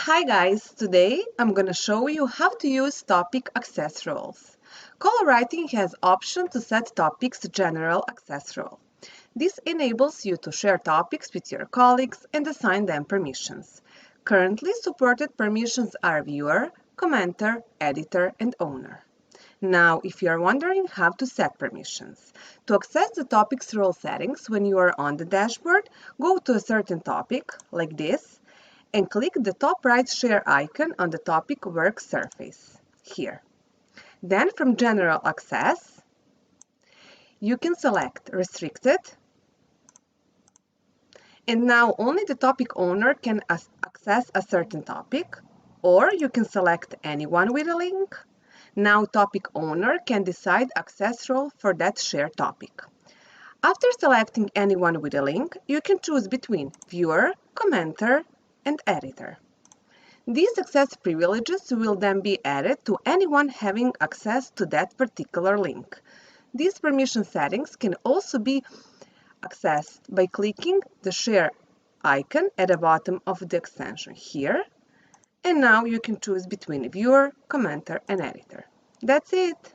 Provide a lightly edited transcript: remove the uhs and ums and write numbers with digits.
Hi guys, today I'm gonna show you how to use topic access rules. Collabwriting has option to set topics general access rule. This enables you to share topics with your colleagues and assign them permissions. Currently supported permissions are viewer, commenter, editor, and owner. Now, if you are wondering how to set permissions, to access the topic's role settings when you are on the dashboard, go to a certain topic, like this, and click the top right share icon on the topic work surface, here. Then from General Access, you can select Restricted, and now only the topic owner can access a certain topic, or you can select anyone with a link. Now topic owner can decide access role for that shared topic. After selecting anyone with a link, you can choose between viewer, commenter, and editor. These access privileges will then be added to anyone having access to that particular link. These permission settings can also be accessed by clicking the share icon at the bottom of the extension here. And now you can choose between viewer, commenter, and editor. That's it!